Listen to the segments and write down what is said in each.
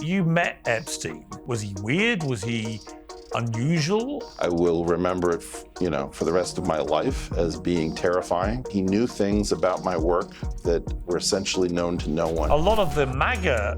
You met Epstein. Was he weird? Was he unusual? I will remember it, for the rest of my life as being terrifying. He knew things about my work that were essentially known to no one. A lot of the MAGA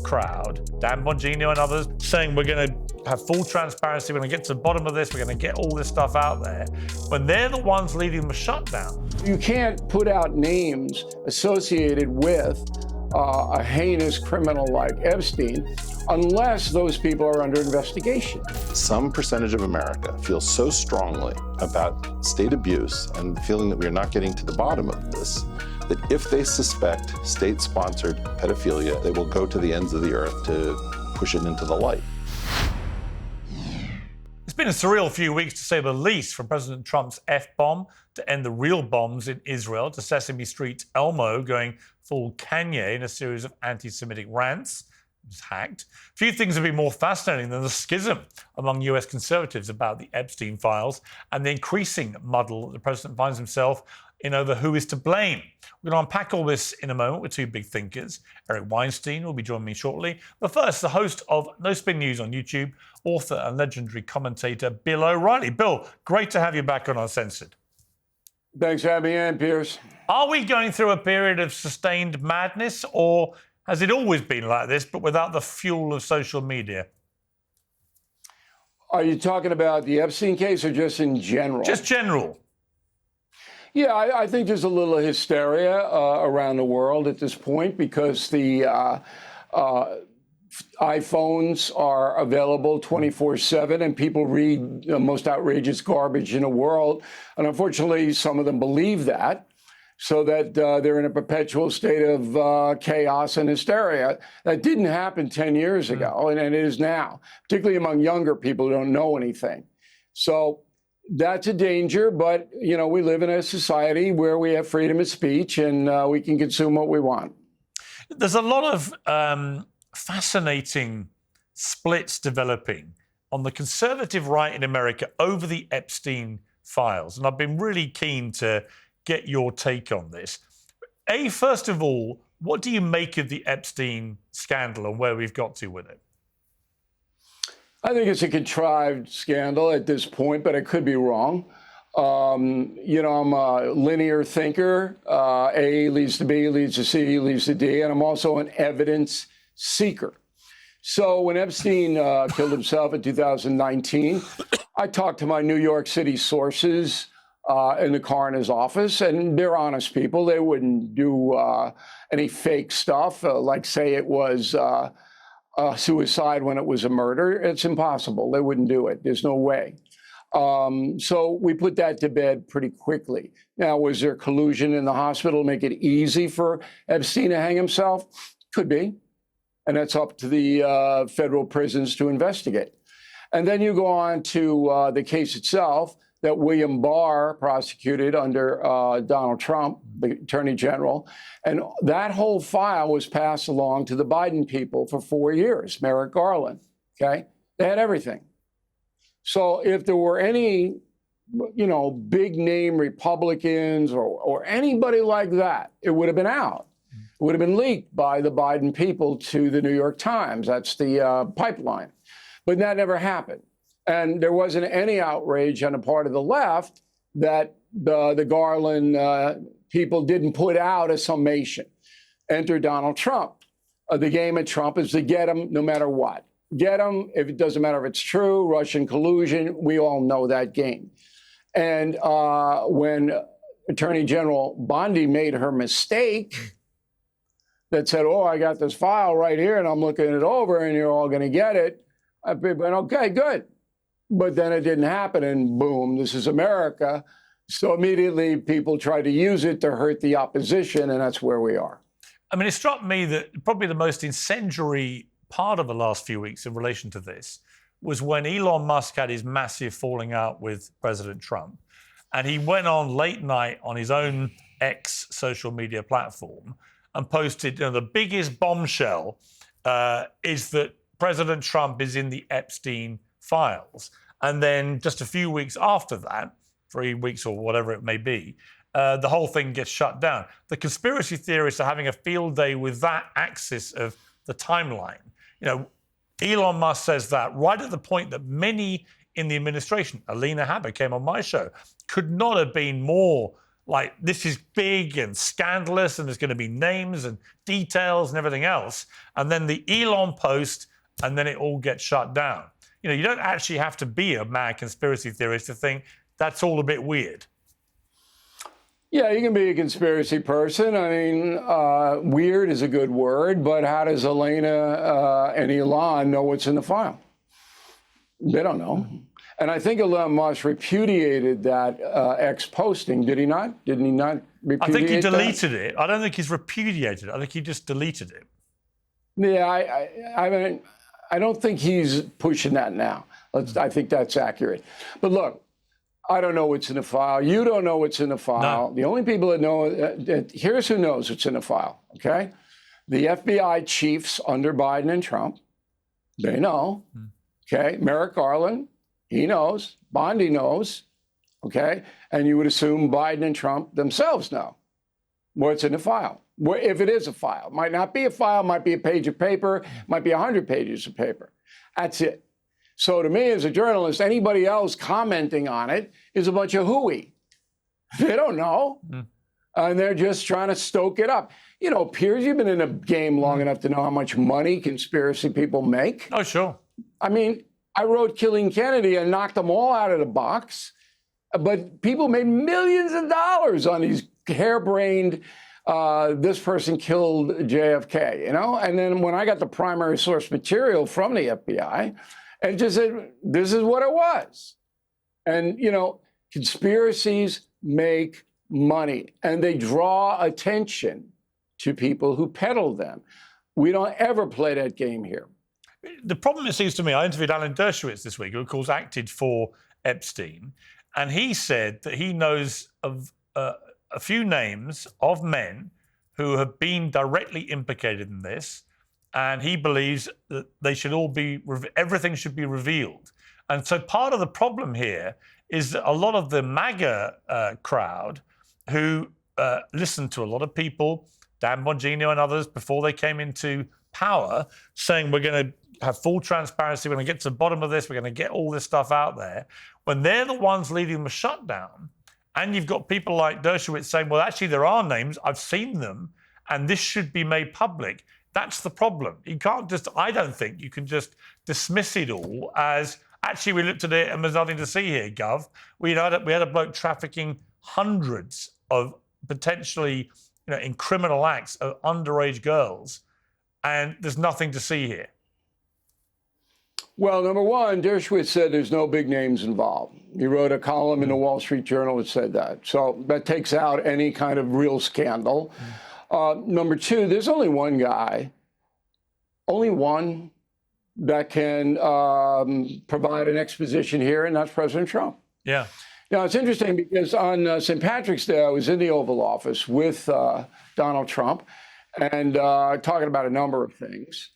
crowd, Dan Bongino and others, saying we're going to have full transparency, we're going to get to the bottom of this, we're going to get all this stuff out there, when they're the ones leading the shutdown. You can't put out names associated with a heinous criminal like Epstein unless those people are under investigation. Some percentage of America feels so strongly about state abuse and feeling that we are not getting to the bottom of this, that if they suspect state-sponsored pedophilia, they will go to the ends of the earth to push it into the light. It's been a surreal few weeks, to say the least, from President Trump's F-bomb to end the real bombs in Israel, to Sesame Street's Elmo going full Kanye in a series of anti-Semitic rants. It was hacked. Few things have been more fascinating than the schism among US conservatives about the Epstein files and the increasing muddle that the president finds himself in over who is to blame. We're going to unpack all this in a moment with two big thinkers. Eric Weinstein will be joining me shortly. But first, the host of No Spin News on YouTube, author and legendary commentator Bill O'Reilly. Bill, great to have you back on Uncensored. Thanks for having me in, Piers. Are we going through a period of sustained madness, or has it always been like this, but without the fuel of social media? Are you talking about the Epstein case or just in general? Just general. Yeah, I think there's a little hysteria around the world at this point because the iPhones are available 24/7 and people read the most outrageous garbage in the world. And unfortunately, some of them believe that, so that they're in a perpetual state of chaos and hysteria. That didn't happen 10 years ago, and it is now, particularly among younger people who don't know anything. So that's a danger, but, we live in a society where we have freedom of speech and we can consume what we want. There's a lot of fascinating splits developing on the conservative right in America over the Epstein files, and I've been really keen to get your take on this. First of all, what do you make of the Epstein scandal and where we've got to with it? I think it's a contrived scandal at this point, but I could be wrong. I'm a linear thinker. A leads to B, leads to C, leads to D, and I'm also an evidence seeker. So when Epstein killed himself in 2019, I talked to my New York City sources in the coroner's office, and they're honest people. They wouldn't do any fake stuff, like say it was suicide when it was a murder. It's impossible. They wouldn't do it. There's no way. So we put that to bed pretty quickly. Now, was there collusion in the hospital to make it easy for Epstein to hang himself? Could be. And that's up to the federal prisons to investigate. And then you go on to the case itself that William Barr prosecuted under Donald Trump, the Attorney General. And that whole file was passed along to the Biden people for 4 years, Merrick Garland, okay? They had everything. So if there were any, big name Republicans or anybody like that, it would have been out. It would have been leaked by the Biden people to the New York Times. That's the pipeline. But that never happened. And there wasn't any outrage on the part of the left that the Garland people didn't put out a summation. Enter Donald Trump. The game at Trump is to get him no matter what. Get him, if it doesn't matter if it's true, Russian collusion, we all know that game. And when Attorney General Bondi made her mistake that said, I got this file right here and I'm looking it over and you're all going to get it, I've been, okay, good. But then it didn't happen, and boom, this is America. So immediately people try to use it to hurt the opposition, and that's where we are. I mean, it struck me that probably the most incendiary part of the last few weeks in relation to this was when Elon Musk had his massive falling out with President Trump. And he went on late night on his own X social media platform and posted, the biggest bombshell is that President Trump is in the Epstein files. And then just a few weeks after that, 3 weeks or whatever it may be, the whole thing gets shut down. The conspiracy theorists are having a field day with that axis of the timeline. You know, Elon Musk says that right at the point that many in the administration, Alina Haber came on my show, could not have been more like, this is big and scandalous and there's going to be names and details and everything else. And then the Elon post, and then it all gets shut down. You know, you don't actually have to be a mad conspiracy theorist to think that's all a bit weird. Yeah, you can be a conspiracy person. I mean, weird is a good word, but how does Elena and Elon know what's in the file? They don't know. And I think Elon Musk repudiated that X posting. Did he not? Didn't he not repudiate I think he that? deleted it. I don't think he's repudiated it. I think he just deleted it. Yeah, I mean, I don't think he's pushing that now. I think that's accurate. But look, I don't know what's in the file. You don't know what's in the file. No. The only people that know, here's who knows what's in the file, okay? The FBI chiefs under Biden and Trump, they know, okay? Merrick Garland, he knows. Bondi knows, okay? And you would assume Biden and Trump themselves know what's in the file. If it is a file. Might not be a file, might be a page of paper, might be 100 pages of paper. That's it. So to me, as a journalist, anybody else commenting on it is a bunch of hooey. They don't know. And they're just trying to stoke it up. You know, Piers, you've been in the game long enough to know how much money conspiracy people make. Oh, sure. I mean, I wrote Killing Kennedy and knocked them all out of the box. But people made millions of dollars on these harebrained, this person killed JFK, you know? And then when I got the primary source material from the FBI, it just said, this is what it was. And, you know, conspiracies make money and they draw attention to people who peddle them. We don't ever play that game here. The problem, it seems to me, I interviewed Alan Dershowitz this week, who, of course, acted for Epstein. And he said that he knows of a few names of men who have been directly implicated in this. And he believes that they should all be, everything should be revealed. And so part of the problem here is that a lot of the MAGA crowd who listened to a lot of people, Dan Bongino and others, before they came into power, saying we're going to have full transparency, we're going to get to the bottom of this, we're going to get all this stuff out there. When they're the ones leading the shutdown, and you've got people like Dershowitz saying, well, actually, there are names, I've seen them, and this should be made public. That's the problem. You can't just, I don't think you can just dismiss it all as, actually, we looked at it and there's nothing to see here, Gov. We had a bloke trafficking hundreds of potentially, you know, in criminal acts of underage girls, and there's nothing to see here. Well, number one, Dershowitz said there's no big names involved. He wrote a column in the Wall Street Journal that said that. So that takes out any kind of real scandal. Number two, there's only one guy, only one that can provide an exposition here, and that's President Trump. Yeah. Now, it's interesting because on St. Patrick's Day, I was in the Oval Office with Donald Trump and talking about a number of things.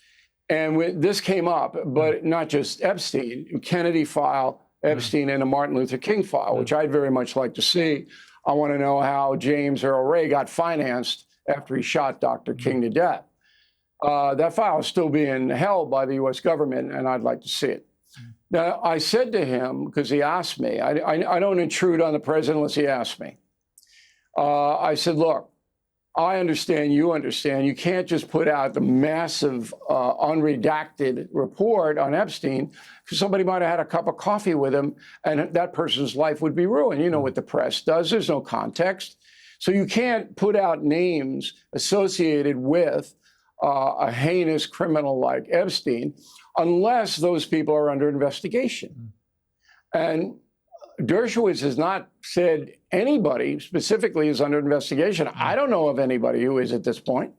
And this came up, but not just Epstein, Kennedy file, Epstein, and the Martin Luther King file, which I'd very much like to see. I want to know how James Earl Ray got financed after he shot Dr. King to death. That file is still being held by the U.S. government, and I'd like to see it. Now, I said to him, because he asked me, I don't intrude on the president unless he asks me. I said, look, I understand, you can't just put out the massive unredacted report on Epstein because somebody might have had a cup of coffee with him and that person's life would be ruined. You know what the press does. There's no context. So you can't put out names associated with a heinous criminal like Epstein unless those people are under investigation. And Dershowitz has not said anybody specifically is under investigation. I don't know of anybody who is at this point.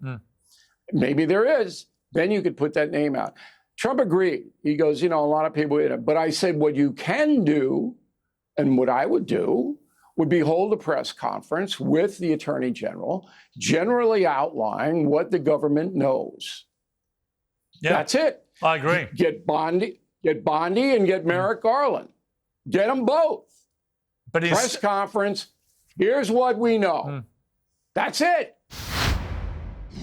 Maybe there is. Then you could put that name out. Trump agreed. He goes, you know, a lot of people, but I said what you can do and what I would do would be hold a press conference with the Attorney General, generally outlining what the government knows. Yeah. That's it. I agree. Get Bondi and get Merrick Garland. Get them both. But press conference, here's what we know. That's it.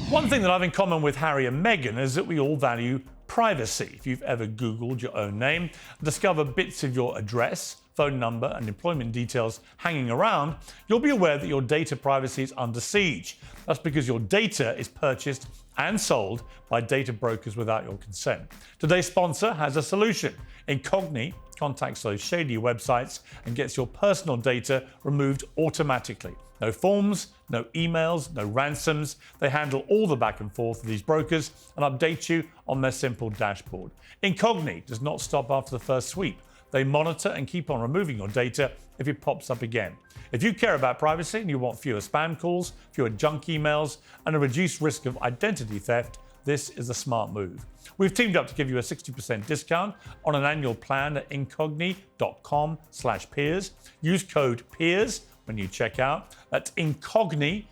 One thing that I have in common with Harry and Meghan is that we all value privacy. If you've ever Googled your own name and discovered bits of your address, phone number, and employment details hanging around, you'll be aware that your data privacy is under siege. That's because your data is purchased and sold by data brokers without your consent. Today's sponsor has a solution. Incogni contacts those shady websites and gets your personal data removed automatically. No forms, no emails, no ransoms. They handle all the back and forth of these brokers and update you on their simple dashboard. Incogni does not stop after the first sweep. They monitor and keep on removing your data if it pops up again. If you care about privacy and you want fewer spam calls, fewer junk emails, and a reduced risk of identity theft, this is a smart move. We've teamed up to give you a 60% discount on an annual plan at incogni.com/peers. Use code PEERS when you check out. That's Incogni,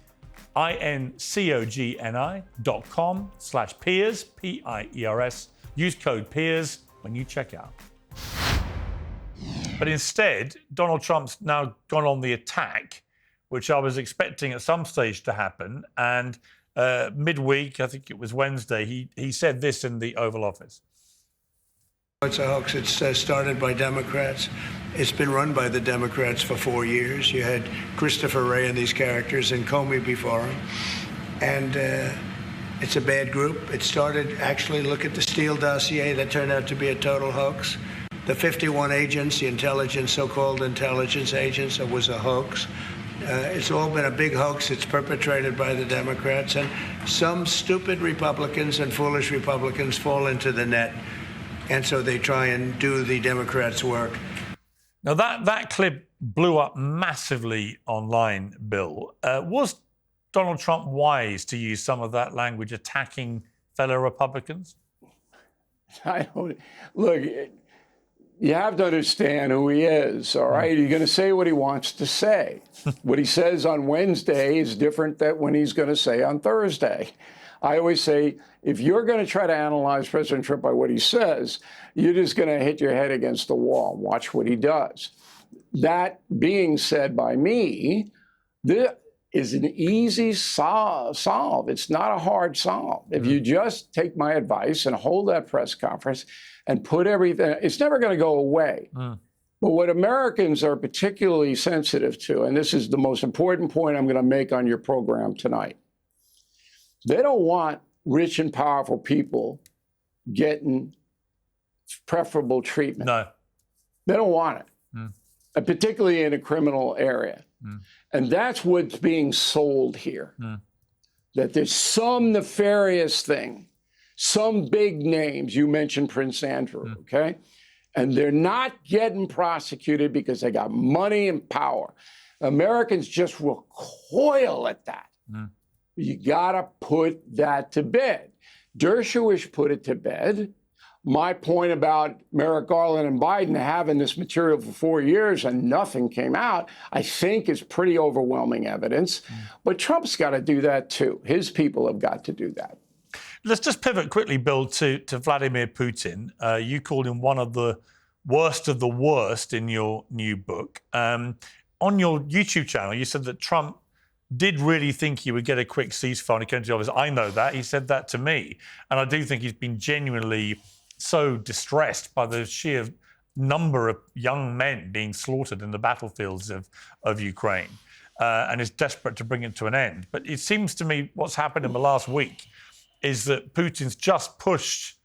incogni.com/peers, PIERS. Use code PEERS when you check out. But instead, Donald Trump's now gone on the attack, which I was expecting at some stage to happen. And midweek, I think it was Wednesday, he said this in the Oval Office. It's a hoax. It's started by Democrats. It's been run by the Democrats for 4 years. You had Christopher Wray and these characters and Comey before him. And it's a bad group. It started, actually, look at the Steele dossier. That turned out to be a total hoax. The 51 agents, the intelligence, so-called intelligence agents, it was a hoax. It's all been a big hoax. It's perpetrated by the Democrats. And some stupid Republicans and foolish Republicans fall into the net. And so they try and do the Democrats' work. Now, that clip blew up massively online, Bill. Was Donald Trump wise to use some of that language attacking fellow Republicans? Look, you have to understand who he is, all right? He's going to say what he wants to say. What he says on Wednesday is different than when he's going to say on Thursday. I always say, if you're going to try to analyze President Trump by what he says, you're just going to hit your head against the wall. Watch what he does. That being said by me, this is an easy solve. It's not a hard solve. If you just take my advice and hold that press conference and put everything, it's never going to go away. But what Americans are particularly sensitive to, and this is the most important point I'm going to make on your program tonight, they don't want rich and powerful people getting preferable treatment. No. They don't want it, and particularly in a criminal area. And that's what's being sold here, that there's some nefarious thing, some big names. You mentioned Prince Andrew, okay? And they're not getting prosecuted because they got money and power. Americans just recoil at that. You gotta put that to bed. Dershowitz put it to bed. My point about Merrick Garland and Biden having this material for 4 years and nothing came out, I think is pretty overwhelming evidence. But Trump's got to do that too. His people have got to do that. Let's just pivot quickly, Bill, to Vladimir Putin. You called him one of the worst in your new book. On your YouTube channel, you said that Trump did really think he would get a quick ceasefire when he came to the office. I know that. He said that to me. And I do think he's been genuinely so distressed by the sheer number of young men being slaughtered in the battlefields of Ukraine and is desperate to bring it to an end. But it seems to me what's happened in the last week is that Putin's just pushed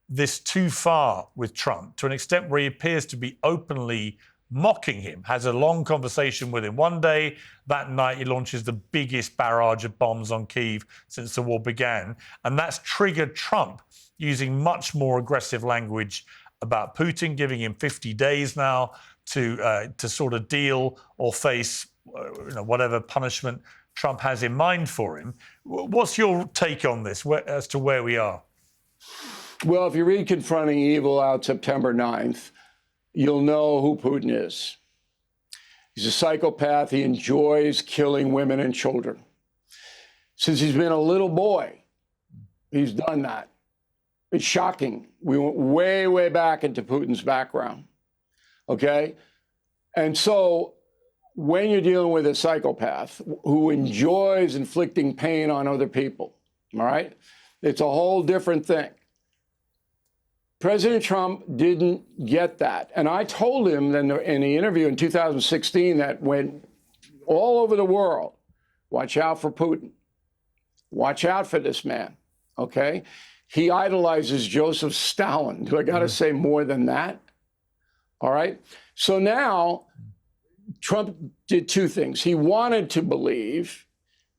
this too far with Trump to an extent where he appears to be openly mocking him, has a long conversation with him one day. That night, he launches the biggest barrage of bombs on Kyiv since the war began. And that's triggered Trump using much more aggressive language about Putin, giving him 50 days now to sort of deal or face whatever punishment Trump has in mind for him. What's your take on this as to where we are? Well, if you read Confronting Evil out September 9th, you'll know who Putin is. He's a psychopath. He enjoys killing women and children. Since he's been a little boy, he's done that. It's shocking. We went way, way back into Putin's background, okay? And so when you're dealing with a psychopath who enjoys inflicting pain on other people, all right, it's a whole different thing. President Trump didn't get that. And I told him in the interview in 2016 that went all over the world, watch out for Putin. Watch out for this man, okay? He idolizes Joseph Stalin. Do I got to say more than that? All right? So now Trump did two things. He wanted to believe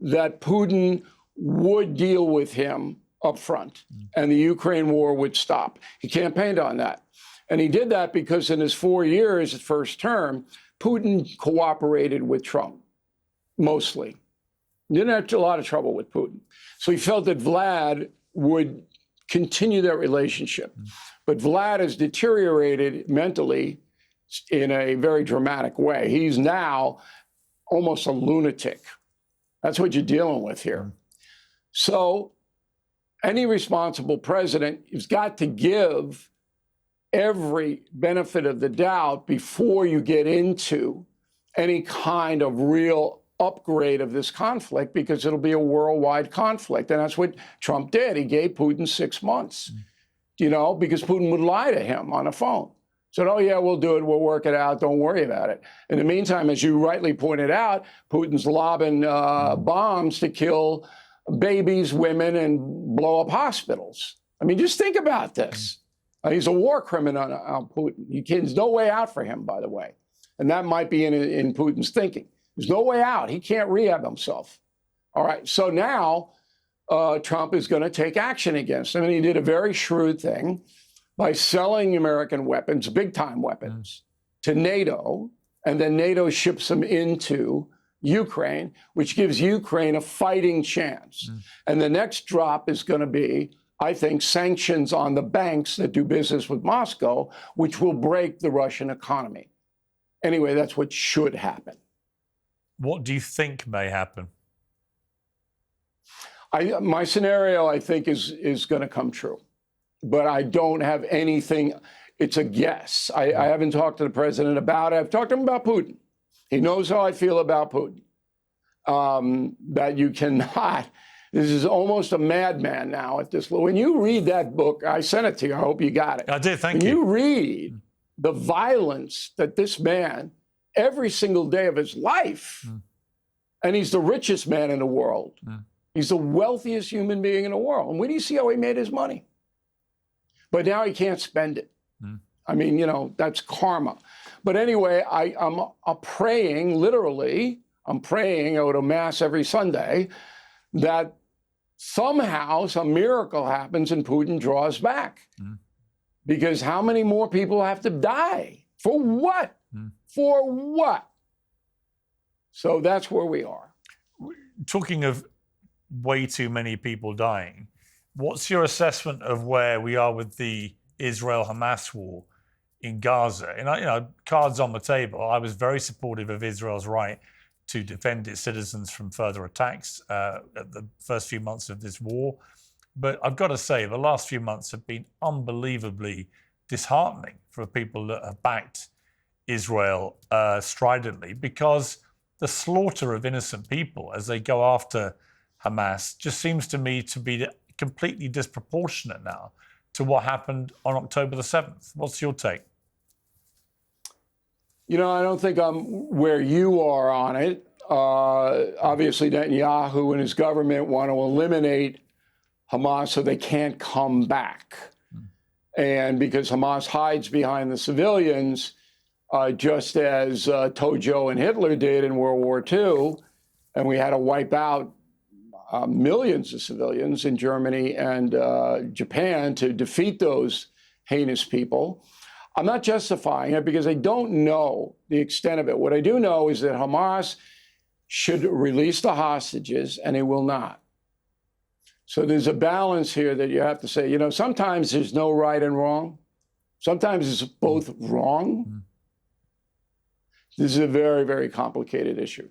that Putin would deal with him up front and the Ukraine war would stop. He campaigned on that. And he did that because in his 4 years, his first term, Putin cooperated with Trump, mostly. Didn't have a lot of trouble with Putin. So he felt that Vlad would continue that relationship. But Vlad has deteriorated mentally in a very dramatic way. He's now almost a lunatic. That's what you're dealing with here. So any responsible president has got to give every benefit of the doubt before you get into any kind of real upgrade of this conflict, because it'll be a worldwide conflict. And that's what Trump did. He gave Putin 6 months, you know, because Putin would lie to him on the phone. Said, oh, yeah, we'll do it. We'll work it out. Don't worry about it. In the meantime, as you rightly pointed out, Putin's lobbing bombs to kill babies, women, and blow up hospitals. I mean, just think about this. He's a war criminal on Putin. There's no way out for him, by the way. And that might be in Putin's thinking. There's no way out. He can't rehab himself. All right. So now Trump is going to take action against him. And he did a very shrewd thing by selling American weapons, big-time weapons, to NATO. And then NATO ships them into Ukraine, which gives Ukraine a fighting chance. And the next drop is going to be, I think, sanctions on the banks that do business with Moscow, which will break the Russian economy. Anyway, that's what should happen. What do you think may happen? My scenario, I think, is going to come true. But I don't have anything. It's a guess. I haven't talked to the president about it. I've talked to him about Putin. He knows how I feel about Putin. That you cannot. This is almost a madman now at this. When you read that book, I sent it to you. I hope you got it. I did. Thank you. When you read the violence that this man, every single day of his life, and he's the richest man in the world. He's the wealthiest human being in the world. And where do you see how he made his money? But now he can't spend it. I mean, you know, that's karma. But anyway, I'm praying, literally, I'm praying, I go to Mass every Sunday, that somehow some miracle happens and Putin draws back. Because how many more people have to die? For what? For what? So that's where we are. Talking of way too many people dying, what's your assessment of where we are with the Israel-Hamas war in Gaza? And, you know, cards on the table, I was very supportive of Israel's right to defend its citizens from further attacks at the first few months of this war. But I've got to say, the last few months have been unbelievably disheartening for people that have backed Israel stridently, because the slaughter of innocent people as they go after Hamas just seems to me to be completely disproportionate now to what happened on October the 7th. What's your take? You know, I don't think I'm where you are on it. Obviously, Netanyahu and his government want to eliminate Hamas so they can't come back. And because Hamas hides behind the civilians, just as Tojo and Hitler did in World War II, and we had to wipe out millions of civilians in Germany and Japan to defeat those heinous people. I'm not justifying it because I don't know the extent of it. What I do know is that Hamas should release the hostages, and it will not. So there's a balance here that you have to say, you know, sometimes there's no right and wrong. Sometimes it's both wrong. This is a very, very complicated issue.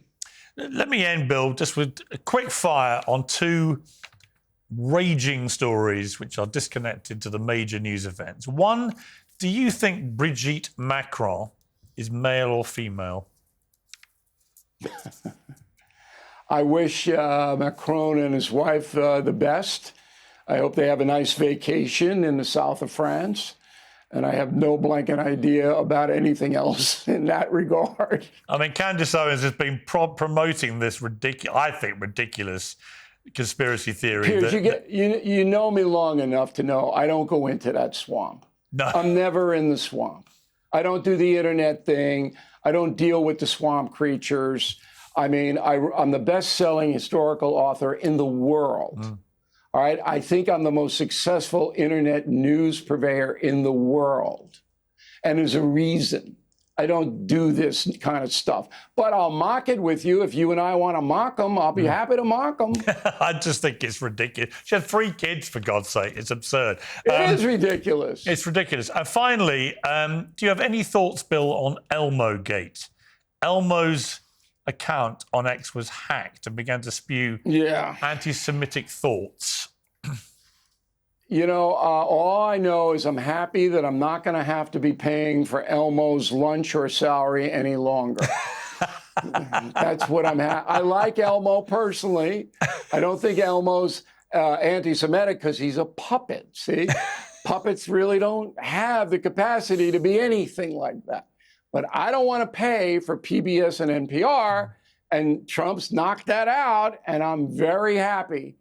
Let me end, Bill, just with a quick fire on two raging stories which are disconnected to the major news events. One, do you think Brigitte Macron is male or female? I wish Macron and his wife the best. I hope they have a nice vacation in the south of France. And I have no blanket idea about anything else in that regard. I mean, Candace Owens has been promoting this ridiculous conspiracy theory. Piers, you know me long enough to know I don't go into that swamp. No. I'm never in the swamp. I don't do the internet thing. I don't deal with the swamp creatures. I mean, I'm the best-selling historical author in the world. All right, I think I'm the most successful internet news purveyor in the world. And there's a reason I don't do this kind of stuff. But I'll mock it with you. If you and I want to mock them, I'll be happy to mock them. I just think it's ridiculous. She had 3 kids, for God's sake. It's absurd. It is ridiculous. It's ridiculous. And finally, do you have any thoughts, Bill, on Elmo Gate? Elmo's account on X was hacked and began to spew anti-Semitic thoughts. You know, all I know is I'm happy that I'm not going to have to be paying for Elmo's lunch or salary any longer. That's what I like Elmo personally. I don't think Elmo's anti-Semitic because he's a puppet, see? Puppets really don't have the capacity to be anything like that. But I don't want to pay for PBS and NPR, and Trump's knocked that out, and I'm very happy.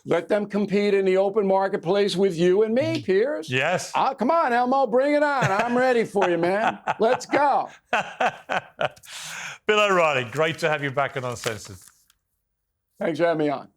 Let them compete in the open marketplace with you and me, Piers. Yes. Come on, Elmo, bring it on. I'm ready for you, man. Let's go. Bill O'Reilly, great to have you back on Uncensored. Thanks for having me on.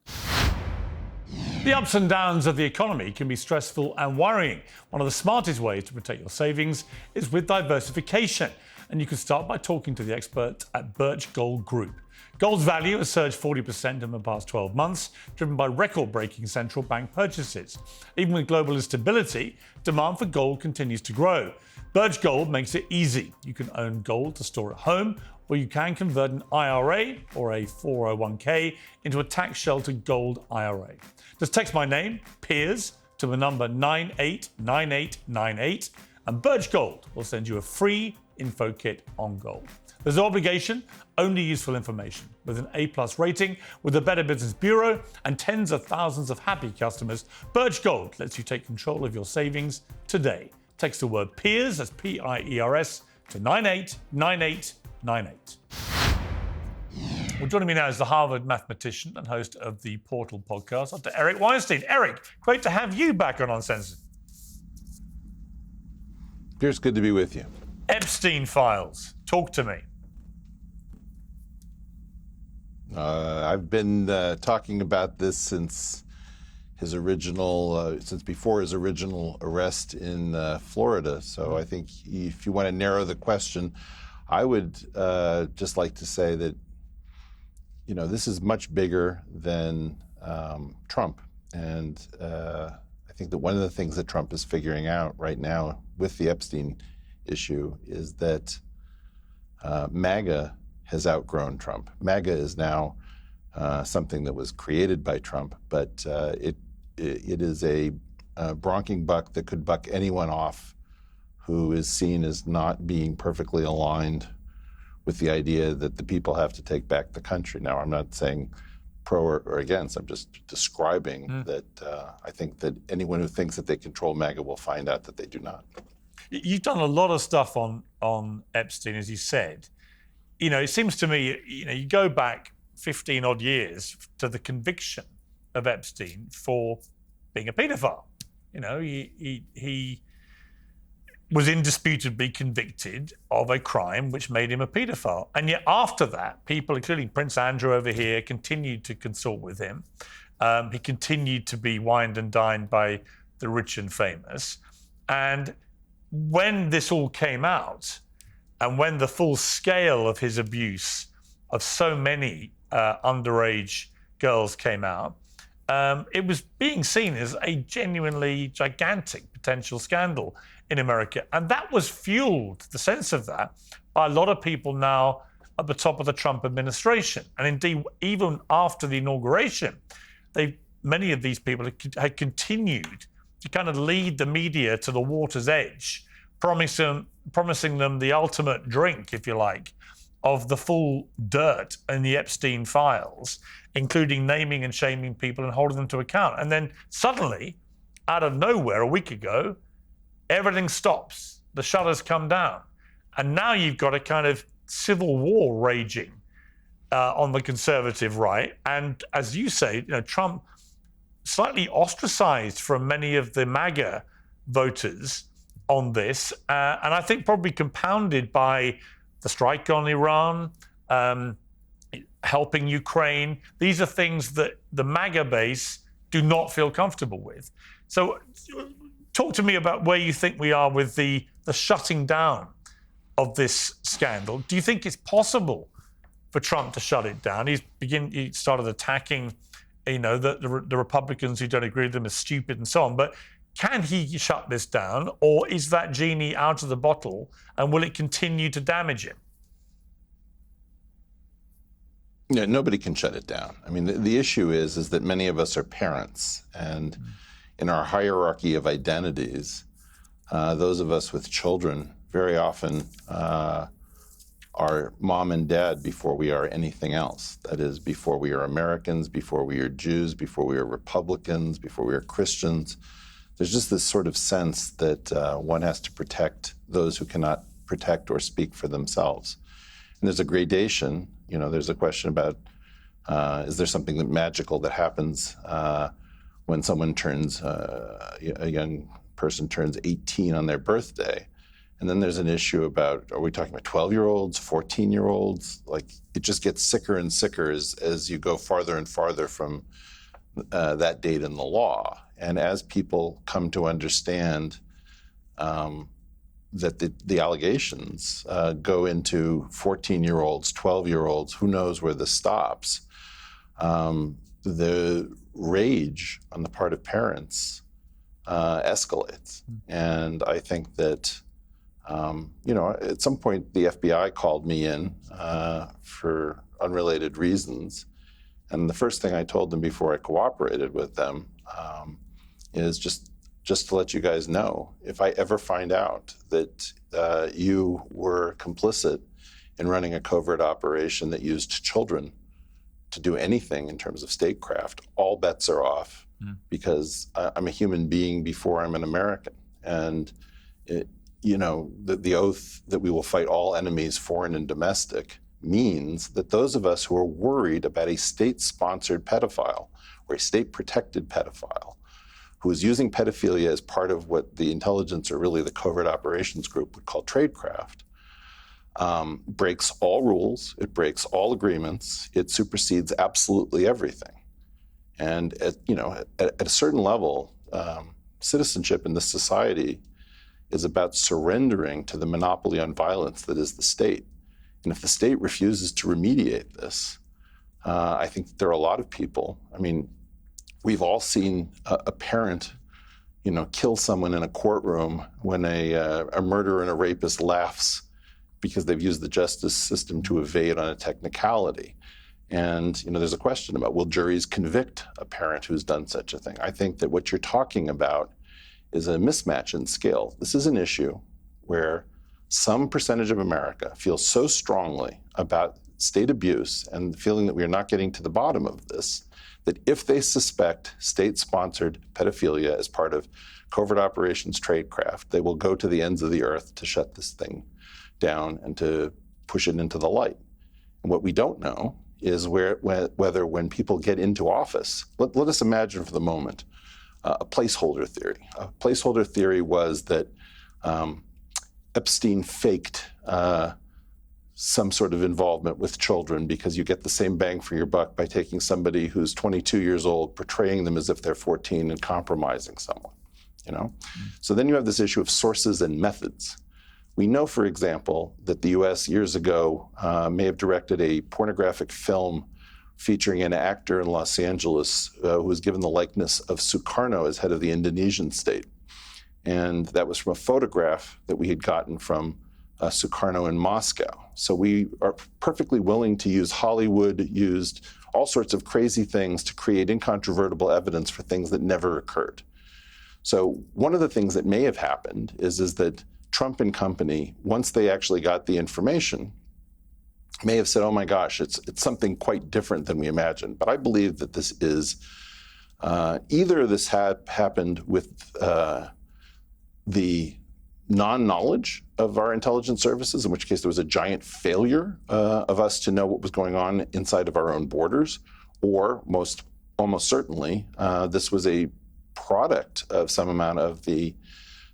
The ups and downs of the economy can be stressful and worrying. One of the smartest ways to protect your savings is with diversification. And you can start by talking to the expert at Birch Gold Group. Gold's value has surged 40% in the past 12 months, driven by record-breaking central bank purchases. Even with global instability, demand for gold continues to grow. Birch Gold makes it easy. You can own gold to store at home, or you can convert an IRA or a 401k into a tax-sheltered gold IRA. Just text my name, Piers, to the number 989898, and Birch Gold will send you a free info kit on gold. There's no obligation, only useful information. With an A+ rating, with the Better Business Bureau, and tens of thousands of happy customers, Birch Gold lets you take control of your savings today. Text the word Piers, that's P-I-E-R-S, to 989898. Well, joining me now is the Harvard mathematician and host of the Portal podcast, Dr. Eric Weinstein. Eric, great to have you back on Uncensored. Piers, good to be with you. Epstein files. Talk to me. I've been talking about this since before his original arrest in Florida. So I think if you want to narrow the question, I would just like to say that, you know, this is much bigger than Trump. And I think that one of the things that Trump is figuring out right now with the Epstein issue is that MAGA has outgrown Trump. MAGA is now something that was created by Trump, but it is a bronking buck that could buck anyone off who is seen as not being perfectly aligned with the idea that the people have to take back the country. Now, I'm not saying pro or against, I'm just describing that I think that anyone who thinks that they control MAGA will find out that they do not. You've done a lot of stuff on Epstein, as you said. You know, it seems to me, you know, you go back 15 odd years to the conviction of Epstein for being a paedophile. You know, he was indisputably convicted of a crime which made him a paedophile. And yet after that, people, including Prince Andrew over here, continued to consort with him. He continued to be wined and dined by the rich and famous. And when this all came out, and when the full scale of his abuse of so many underage girls came out, it was being seen as a genuinely gigantic potential scandal in America. And that was fueled, the sense of that, by a lot of people now at the top of the Trump administration. And indeed, even after the inauguration, many of these people had continued to kind of lead the media to the water's edge, promising them the ultimate drink, if you like, of the full dirt in the Epstein files, including naming and shaming people and holding them to account. And then suddenly, out of nowhere, a week ago, everything stops. The shutters come down. And now you've got a kind of civil war raging on the conservative right. And as you say, Trump slightly ostracized from many of the MAGA voters on this. And I think probably compounded by the strike on Iran, helping Ukraine. These are things that the MAGA base do not feel comfortable with. So talk to me about where you think we are with the shutting down of this scandal. Do you think it's possible for Trump to shut it down? He started attacking, the Republicans who don't agree with him as stupid and so on. But can he shut this down, or is that genie out of the bottle, and will it continue to damage him? Yeah, nobody can shut it down. I mean, the issue is that many of us are parents, and in our hierarchy of identities, those of us with children very often are mom and dad before we are anything else. That is, before we are Americans, before we are Jews, before we are Republicans, before we are Christians. There's just this sort of sense that one has to protect those who cannot protect or speak for themselves. And there's a gradation. There's a question about, is there something magical that happens when someone turns, a young person turns 18 on their birthday? And then there's an issue about, are we talking about 12-year-olds, 14-year-olds? Like, it just gets sicker and sicker as you go farther and farther from that date in the law. And as people come to understand that the allegations go into 14-year-olds, 12-year-olds, who knows where this stops, the rage on the part of parents escalates. And I think that, at some point the FBI called me in for unrelated reasons. And the first thing I told them before I cooperated with them is just to let you guys know, if I ever find out that you were complicit in running a covert operation that used children to do anything in terms of statecraft, all bets are off, because I'm a human being before I'm an American. And, the oath that we will fight all enemies, foreign and domestic, means that those of us who are worried about a state-sponsored pedophile or a state-protected pedophile who is using pedophilia as part of what the intelligence, or really the covert operations group, would call tradecraft, breaks all rules, it breaks all agreements, it supersedes absolutely everything. And at a certain level, citizenship in this society is about surrendering to the monopoly on violence that is the state. And if the state refuses to remediate this, I think that there are a lot of people. I mean, we've all seen a parent, kill someone in a courtroom when a murderer and a rapist laughs because they've used the justice system to evade on a technicality. And there's a question about, will juries convict a parent who's done such a thing? I think that what you're talking about is a mismatch in scale. This is an issue where some percentage of America feels so strongly about state abuse and the feeling that we are not getting to the bottom of this, that if they suspect state-sponsored pedophilia as part of covert operations tradecraft, they will go to the ends of the earth to shut this thing down and to push it into the light. And what we don't know is whether when people get into office, let us imagine for the moment a placeholder theory. A placeholder theory was that Epstein faked some sort of involvement with children because you get the same bang for your buck by taking somebody who's 22 years old, portraying them as if they're 14 and compromising someone, So then you have this issue of sources and methods. We know, for example, that the US years ago may have directed a pornographic film featuring an actor in Los Angeles who was given the likeness of Sukarno as head of the Indonesian state. And that was from a photograph that we had gotten from Sukarno in Moscow. So we are perfectly willing to use Hollywood, used all sorts of crazy things to create incontrovertible evidence for things that never occurred. So one of the things that may have happened is that Trump and company, once they actually got the information, may have said, oh my gosh, it's something quite different than we imagined. But I believe that this is, either this had happened with the non-knowledge of our intelligence services, in which case there was a giant failure of us to know what was going on inside of our own borders, or almost certainly, this was a product of some amount of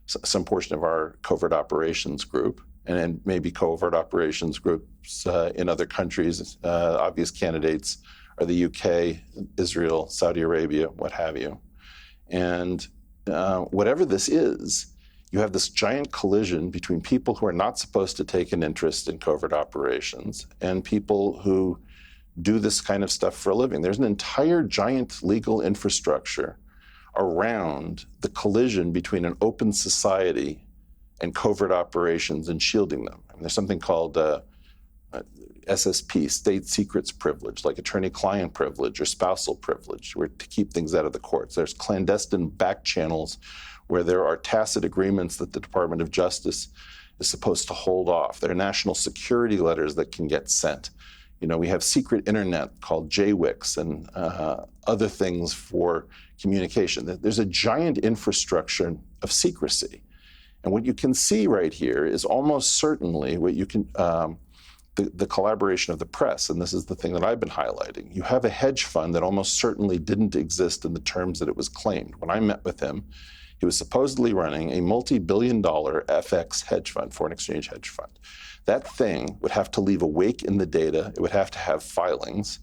some portion of our covert operations group, and then maybe covert operations groups in other countries. Obvious candidates are the UK, Israel, Saudi Arabia, what have you. And whatever this is, you have this giant collision between people who are not supposed to take an interest in covert operations and people who do this kind of stuff for a living. There's an entire giant legal infrastructure around the collision between an open society and covert operations and shielding them. I mean, there's something called SSP, state secrets privilege, like attorney-client privilege or spousal privilege, where to keep things out of the courts. There's clandestine back channels where there are tacit agreements that the Department of Justice is supposed to hold off. There are national security letters that can get sent. You know, we have secret internet called JWICs and other things for communication. There's a giant infrastructure of secrecy. And what you can see right here is almost certainly what you can, the collaboration of the press, and this is the thing that I've been highlighting. You have a hedge fund that almost certainly didn't exist in the terms that it was claimed. When I met with him, he was supposedly running a multi-billion-dollar FX hedge fund, foreign exchange hedge fund. That thing would have to leave a wake in the data. It would have to have filings.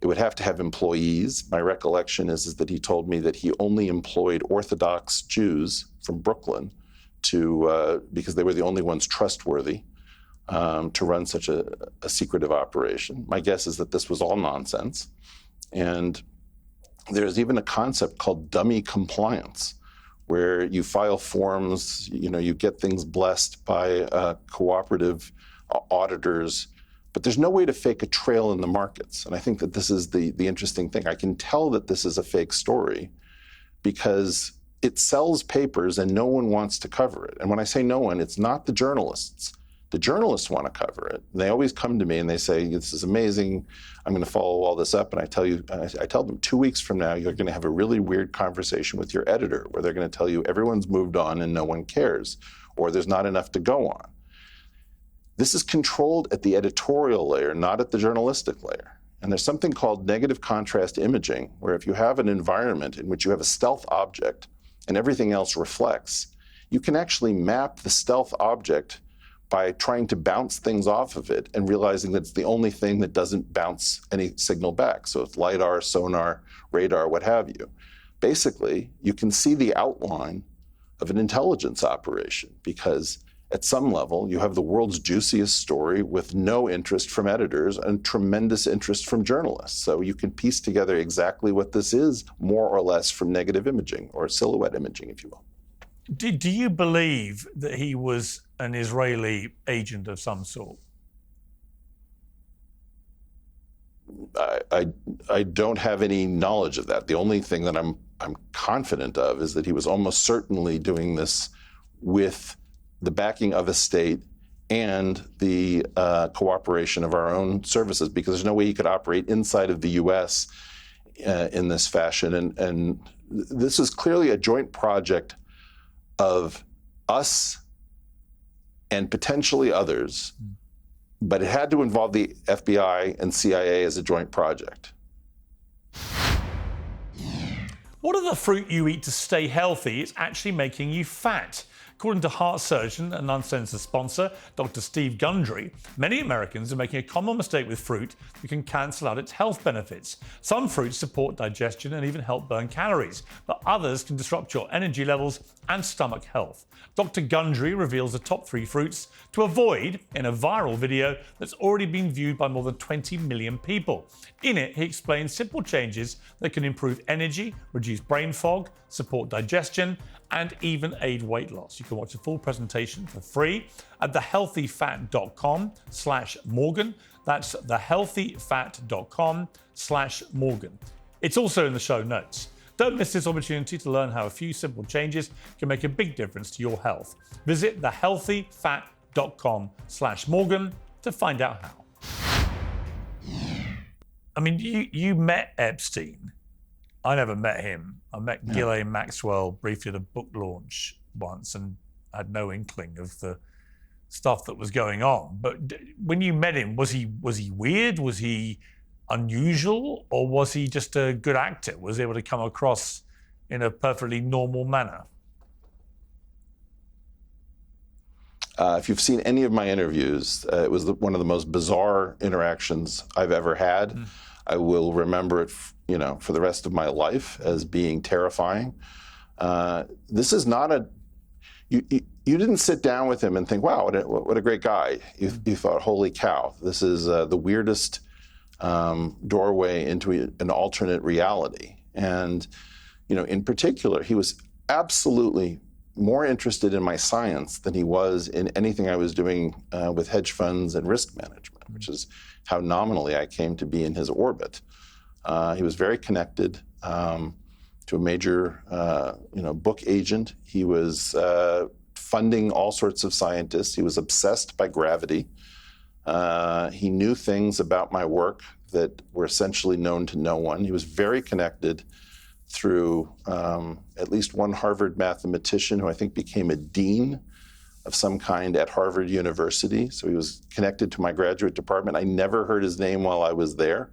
It would have to have employees. My recollection is that he told me that he only employed Orthodox Jews from Brooklyn because they were the only ones trustworthy to run such a secretive operation. My guess is that this was all nonsense. And there's even a concept called dummy compliance, where you file forms, you get things blessed by cooperative auditors, but there's no way to fake a trail in the markets. And I think that this is the interesting thing. I can tell that this is a fake story because it sells papers and no one wants to cover it. And when I say no one, it's not the journalists. The journalists want to cover it. They always come to me and they say, this is amazing. I'm going to follow all this up. And I tell them 2 weeks from now, you're going to have a really weird conversation with your editor where they're going to tell you everyone's moved on and no one cares, or there's not enough to go on. This is controlled at the editorial layer, not at the journalistic layer. And there's something called negative contrast imaging, where if you have an environment in which you have a stealth object and everything else reflects, you can actually map the stealth object by trying to bounce things off of it and realizing that it's the only thing that doesn't bounce any signal back. So it's LiDAR, sonar, radar, what have you. Basically, you can see the outline of an intelligence operation because at some level, you have the world's juiciest story with no interest from editors and tremendous interest from journalists. So you can piece together exactly what this is, more or less, from negative imaging or silhouette imaging, if you will. Do you believe that he was an Israeli agent of some sort? I don't have any knowledge of that. The only thing that I'm confident of is that he was almost certainly doing this with the backing of a state and the cooperation of our own services, because there's no way he could operate inside of the U.S. In this fashion. And this is clearly a joint project of us and potentially others, but it had to involve the FBI and CIA as a joint project. What are the fruit you eat to stay healthy is actually making you fat? According to heart surgeon and Uncensored sponsor, Dr. Steve Gundry, many Americans are making a common mistake with fruit that can cancel out its health benefits. Some fruits support digestion and even help burn calories, but others can disrupt your energy levels and stomach health. Dr. Gundry reveals the top 3 fruits to avoid in a viral video that's already been viewed by more than 20 million people. In it, he explains simple changes that can improve energy, reduce brain fog, support digestion, and even aid weight loss. You can watch the full presentation for free at thehealthyfat.com/Morgan. That's thehealthyfat.com/Morgan. It's also in the show notes. Don't miss this opportunity to learn how a few simple changes can make a big difference to your health. Visit thehealthyfat.com/Morgan to find out how. I mean, you met Epstein. I never met him. I met Ghislaine Maxwell briefly at a book launch. once and had no inkling of the stuff that was going on. But when you met him, was he weird? Was he unusual? Or was he just a good actor? Was he able to come across in a perfectly normal manner? If you've seen any of my interviews, it was one of the most bizarre interactions I've ever had. I will remember it, for the rest of my life as being terrifying. This is not you didn't sit down with him and think, wow, what a great guy. You thought, holy cow, this is the weirdest doorway into an alternate reality. And, in particular, he was absolutely more interested in my science than he was in anything I was doing with hedge funds and risk management, which is how nominally I came to be in his orbit. He was very connected to a major, book agent. He was funding all sorts of scientists. He was obsessed by gravity. He knew things about my work that were essentially known to no one. He was very connected through at least one Harvard mathematician who I think became a dean of some kind at Harvard University. So he was connected to my graduate department. I never heard his name while I was there.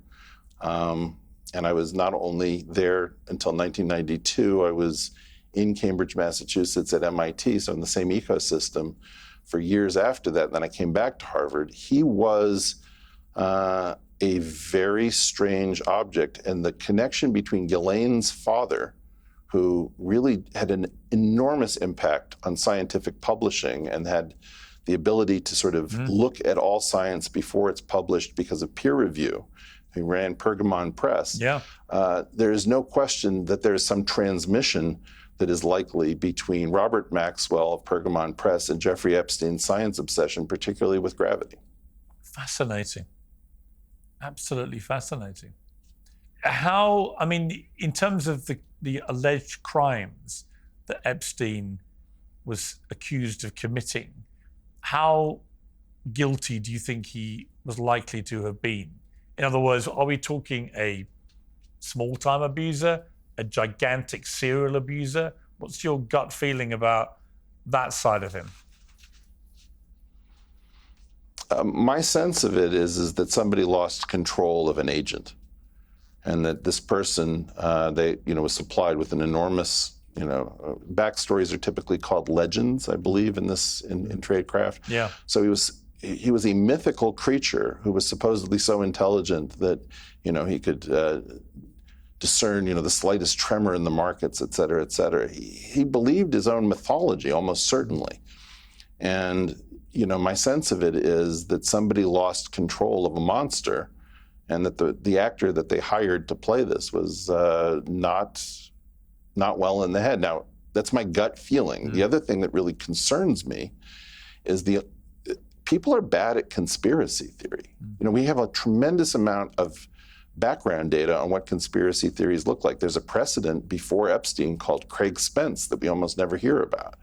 And I was not only there until 1992, I was in Cambridge, Massachusetts at MIT, so in the same ecosystem for years after that. Then I came back to Harvard. He was a very strange object. And the connection between Ghislaine's father, who really had an enormous impact on scientific publishing and had the ability to sort of look at all science before it's published because of peer review. He ran Pergamon Press. Yeah. There is no question that there is some transmission that is likely between Robert Maxwell of Pergamon Press and Jeffrey Epstein's science obsession, particularly with gravity. Fascinating. Absolutely fascinating. In terms of the alleged crimes that Epstein was accused of committing, how guilty do you think he was likely to have been? In other words, are we talking a small-time abuser, a gigantic serial abuser? What's your gut feeling about that side of him? My sense of it is that somebody lost control of an agent, and that this person, was supplied with an enormous, backstories are typically called legends, I believe, in tradecraft. Yeah. So he was a mythical creature who was supposedly so intelligent that, he could discern, the slightest tremor in the markets, et cetera, et cetera. He believed his own mythology, almost certainly. And, my sense of it is that somebody lost control of a monster, and that the actor that they hired to play this was not well in the head. Now, that's my gut feeling. The other thing that really concerns me is people are bad at conspiracy theory. We have a tremendous amount of background data on what conspiracy theories look like. There's a precedent before Epstein called Craig Spence that we almost never hear about.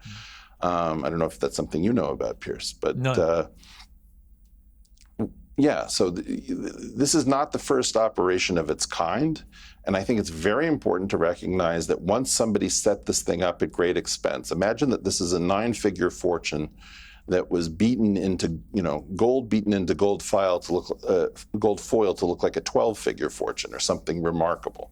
I don't know if that's something you know about, Piers, but no. So this is not the first operation of its kind. And I think it's very important to recognize that once somebody set this thing up at great expense, imagine that this is a 9-figure fortune that was beaten into, gold beaten into gold foil to look like a 12-figure fortune or something remarkable.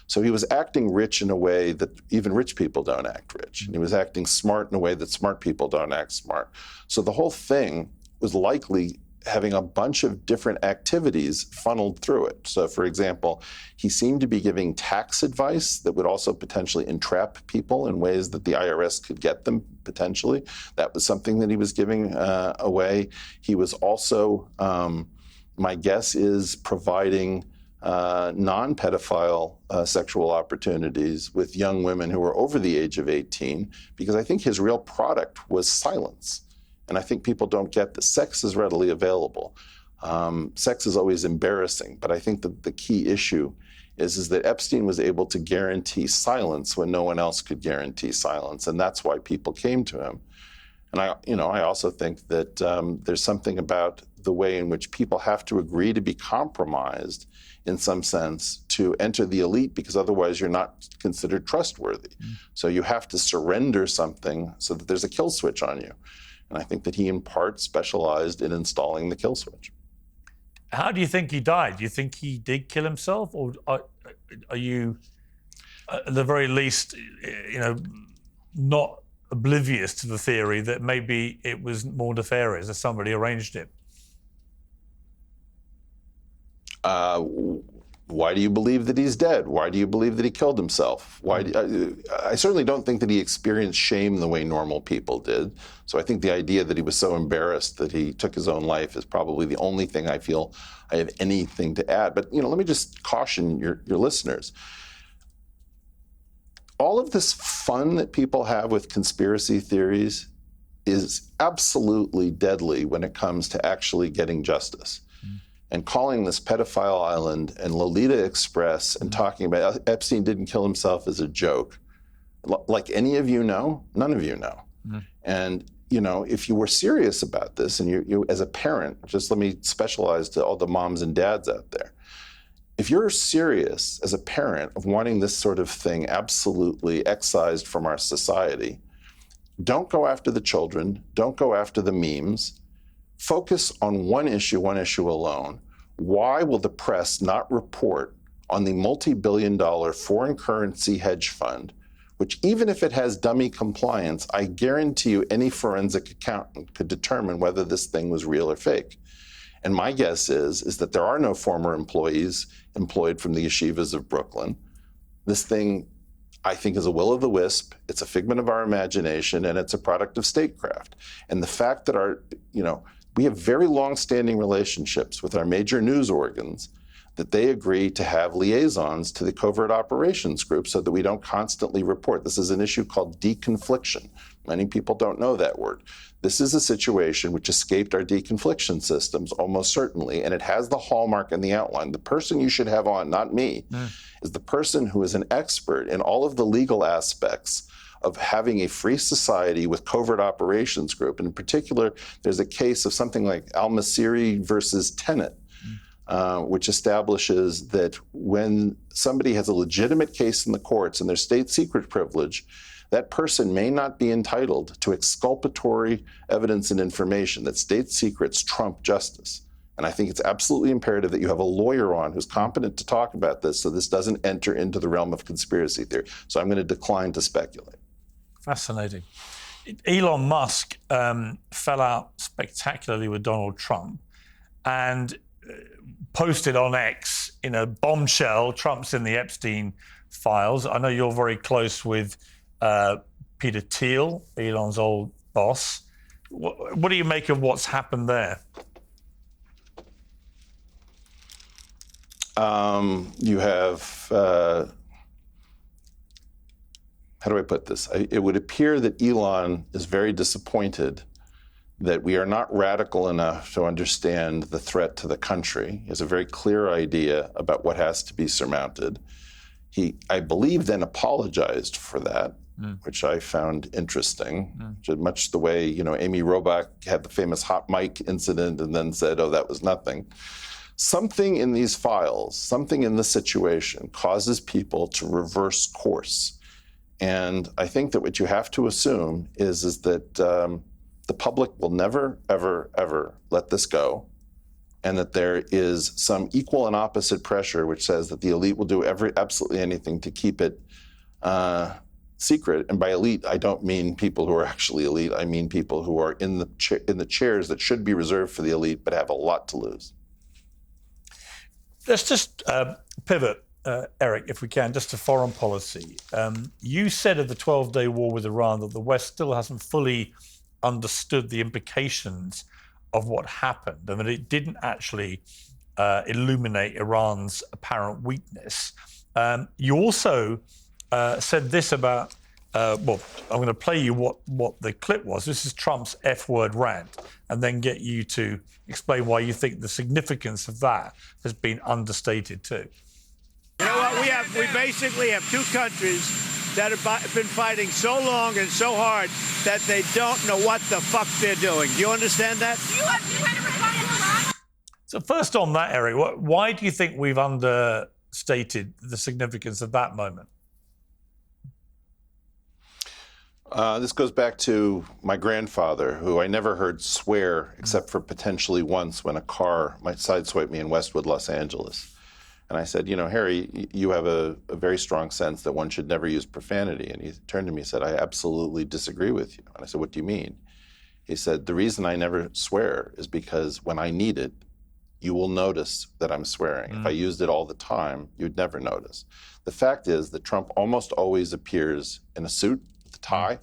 So he was acting rich in a way that even rich people don't act rich. And he was acting smart in a way that smart people don't act smart. So the whole thing was likely having a bunch of different activities funneled through it. So, for example, he seemed to be giving tax advice that would also potentially entrap people in ways that the IRS could get them, potentially. That was something that he was giving away. He was also, my guess is, providing non-pedophile sexual opportunities with young women who were over the age of 18, because I think his real product was silence. And I think people don't get that sex is readily available. Sex is always embarrassing, but I think the key issue is that Epstein was able to guarantee silence when no one else could guarantee silence, and that's why people came to him. And I also think that there's something about the way in which people have to agree to be compromised in some sense to enter the elite because otherwise you're not considered trustworthy. So you have to surrender something so that there's a kill switch on you. And I think that he, in part, specialized in installing the kill switch. How do you think he died? Do you think he did kill himself, or are you, at the very least, not oblivious to the theory that maybe it was more nefarious, that somebody arranged it? Why do you believe that he's dead? Why do you believe that he killed himself? I certainly don't think that he experienced shame the way normal people did. So I think the idea that he was so embarrassed that he took his own life is probably the only thing I feel I have anything to add. But, let me just caution your listeners. All of this fun that people have with conspiracy theories is absolutely deadly when it comes to actually getting justice. And calling this pedophile island and Lolita Express and talking about Epstein didn't kill himself as a joke, like any of you know, none of you know. And, if you were serious about this, and you as a parent, just let me specialize to all the moms and dads out there. If you're serious as a parent of wanting this sort of thing absolutely excised from our society, don't go after the children, don't go after the memes. Focus on one issue alone. Why will the press not report on the multi-billion-dollar foreign currency hedge fund, which even if it has dummy compliance, I guarantee you any forensic accountant could determine whether this thing was real or fake. And my guess is that there are no former employees employed from the yeshivas of Brooklyn. This thing, I think, is a will-o'-the-wisp. It's a figment of our imagination, and it's a product of statecraft. And the fact that we have very long-standing relationships with our major news organs, that they agree to have liaisons to the covert operations group so that we don't constantly report. This is an issue called deconfliction. Many people don't know that word. This is a situation which escaped our deconfliction systems almost certainly, and it has the hallmark and the outline. The person you should have on, not me, is the person who is an expert in all of the legal aspects of having a free society with covert operations group. And in particular, there's a case of something like Al-Masiri versus Tenet, which establishes that when somebody has a legitimate case in the courts and their state secret privilege, that person may not be entitled to exculpatory evidence and information, that state secrets trump justice. And I think it's absolutely imperative that you have a lawyer on who's competent to talk about this so this doesn't enter into the realm of conspiracy theory. So I'm going to decline to speculate. Fascinating. Elon Musk fell out spectacularly with Donald Trump and posted on X in a bombshell, Trump's in the Epstein files. I know you're very close with Peter Thiel, Elon's old boss. What do you make of what's happened there? You have... how do I put this? It would appear that Elon is very disappointed that we are not radical enough to understand the threat to the country. He has a very clear idea about what has to be surmounted. He, I believe, then apologized for that, which I found interesting, much the way, Amy Robach had the famous hot mic incident and then said, oh, that was nothing. Something in these files, something in the situation causes people to reverse course. And I think that what you have to assume is that the public will never, ever, ever let this go, and that there is some equal and opposite pressure which says that the elite will do absolutely anything to keep it secret. And by elite, I don't mean people who are actually elite. I mean people who are in the chairs that should be reserved for the elite but have a lot to lose. Let's just pivot, Eric, if we can, just to foreign policy. You said of the 12-day war with Iran that the West still hasn't fully understood the implications of what happened, and that it didn't actually illuminate Iran's apparent weakness. You also said this about, well, I'm going to play you what the clip was. This is Trump's F-word rant, and then get you to explain why you think the significance of that has been understated too. You know what? We basically have two countries that have been fighting so long and so hard that they don't know what the fuck they're doing. Do you understand that? Do you want to respond to Iran? So first on that, Eric, why do you think we've stated the significance of that moment? This goes back to my grandfather, who I never heard swear except for potentially once when a car might sideswipe me in Westwood, Los Angeles. And I said, Harry, you have a very strong sense that one should never use profanity. And he turned to me and said, I absolutely disagree with you. And I said, what do you mean? He said, the reason I never swear is because when I need it, you will notice that I'm swearing. If I used it all the time, you'd never notice. The fact is that Trump almost always appears in a suit, with a tie,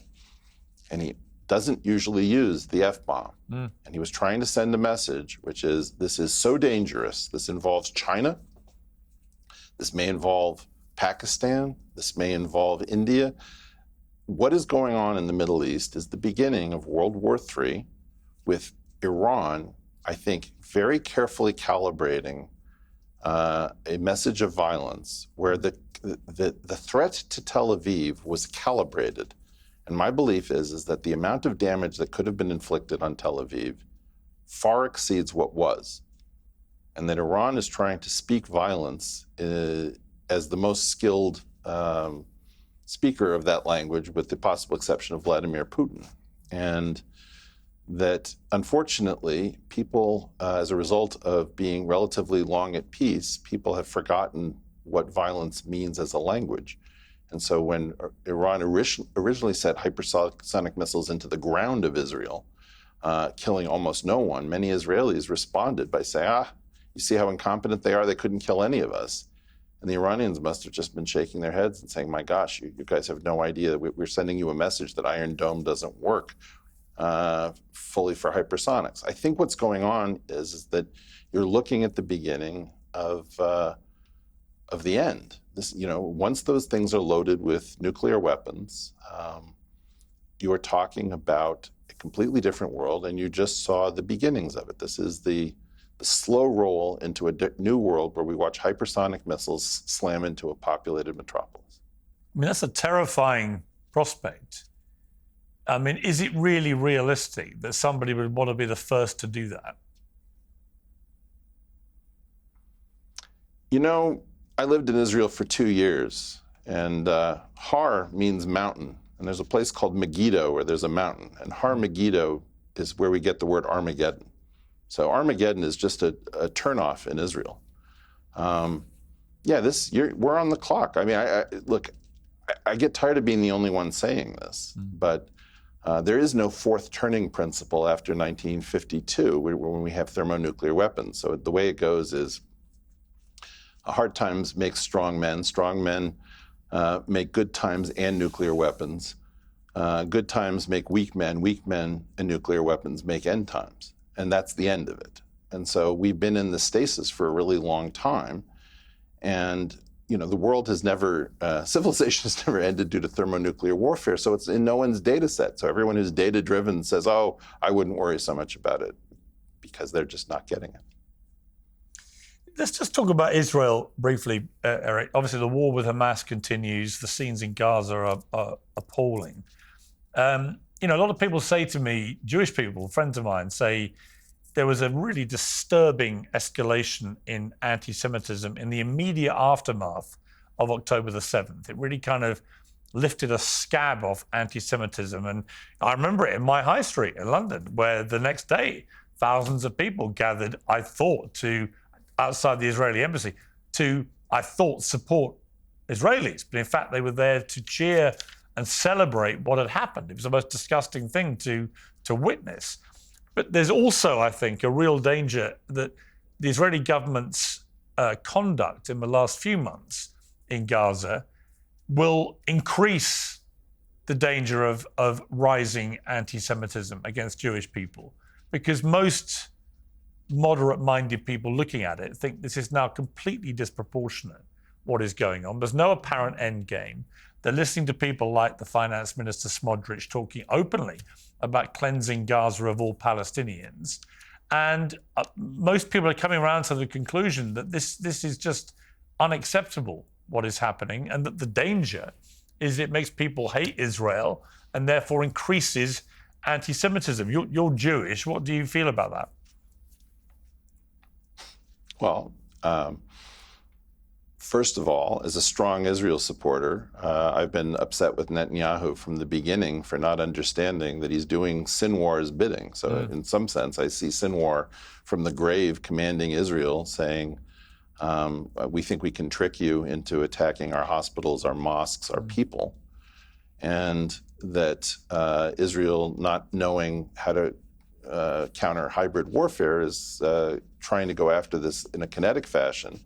and he doesn't usually use the F-bomb. And he was trying to send a message, which is, this is so dangerous. This involves China. This may involve Pakistan. This may involve India. What is going on in the Middle East is the beginning of World War III, with Iran, I think, very carefully calibrating a message of violence where the threat to Tel Aviv was calibrated. And my belief is that the amount of damage that could have been inflicted on Tel Aviv far exceeds what was. And that Iran is trying to speak violence as the most skilled speaker of that language, with the possible exception of Vladimir Putin. And that, unfortunately, people, as a result of being relatively long at peace, people have forgotten what violence means as a language. And so when Iran originally set hypersonic missiles into the ground of Israel, killing almost no one, many Israelis responded by saying, you see how incompetent they are? They couldn't kill any of us. And the Iranians must have just been shaking their heads and saying, my gosh, you guys have no idea that we're sending you a message that Iron Dome doesn't work fully for hypersonics. I think what's going on is that you're looking at the beginning of the end. This, once those things are loaded with nuclear weapons, you are talking about a completely different world, and you just saw the beginnings of it. This is the slow roll into a new world where we watch hypersonic missiles slam into a populated metropolis. I mean, that's a terrifying prospect. I mean, is it really realistic that somebody would want to be the first to do that? I lived in Israel for 2 years, and Har means mountain. And there's a place called Megiddo where there's a mountain. And Har Megiddo is where we get the word Armageddon. So Armageddon is just a turnoff in Israel. We're on the clock. I mean, I get tired of being the only one saying this, but there is no fourth turning principle after 1952 when we have thermonuclear weapons. So the way it goes is hard times make strong men make good times and nuclear weapons. Good times make weak men and nuclear weapons make end times. And that's the end of it. And so we've been in the stasis for a really long time. And, the world has never, civilization has never ended due to thermonuclear warfare. So it's in no one's data set. So everyone who's data driven says, I wouldn't worry so much about it, because they're just not getting it. Let's just talk about Israel briefly, Eric. Obviously, the war with Hamas continues. The scenes in Gaza are appalling. A lot of people say to me, Jewish people, friends of mine, say there was a really disturbing escalation in anti-Semitism in the immediate aftermath of October the 7th. It really kind of lifted a scab off anti-Semitism. And I remember it in my high street in London, where the next day, thousands of people gathered, I thought, outside the Israeli embassy, I thought, support Israelis. But in fact, they were there to cheer and celebrate what had happened. It was the most disgusting thing to witness. But there's also, I think, a real danger that the Israeli government's conduct in the last few months in Gaza will increase the danger of rising anti-Semitism against Jewish people, because most moderate-minded people looking at it think this is now completely disproportionate, what is going on. There's no apparent end game. They're listening to people like the finance minister Smotrich talking openly about cleansing Gaza of all Palestinians. And most people are coming around to the conclusion that this is just unacceptable, what is happening, and that the danger is it makes people hate Israel and therefore increases anti-Semitism. You're Jewish. What do you feel about that? Well, First of all, as a strong Israel supporter, I've been upset with Netanyahu from the beginning for not understanding that he's doing Sinwar's bidding. So in some sense, I see Sinwar from the grave commanding Israel, saying, we think we can trick you into attacking our hospitals, our mosques, our people. And that Israel, not knowing how to counter hybrid warfare, is trying to go after this in a kinetic fashion.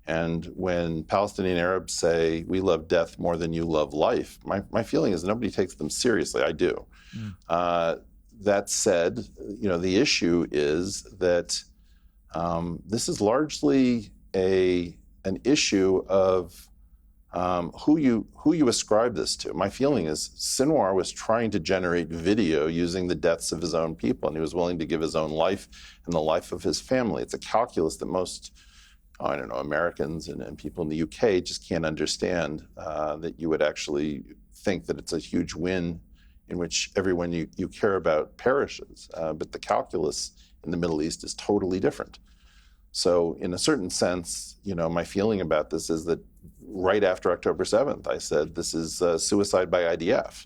And when Palestinian Arabs say, we love death more than you love life, my feeling is nobody takes them seriously. I do. That said, the issue is that this is largely an issue of who you ascribe this to. My feeling is Sinwar was trying to generate video using the deaths of his own people, and he was willing to give his own life and the life of his family. It's a calculus that most Americans and people in the UK just can't understand, that you would actually think that it's a huge win in which everyone you care about perishes. But the calculus in the Middle East is totally different. So in a certain sense, my feeling about this is that right after October 7th, I said this is suicide by IDF.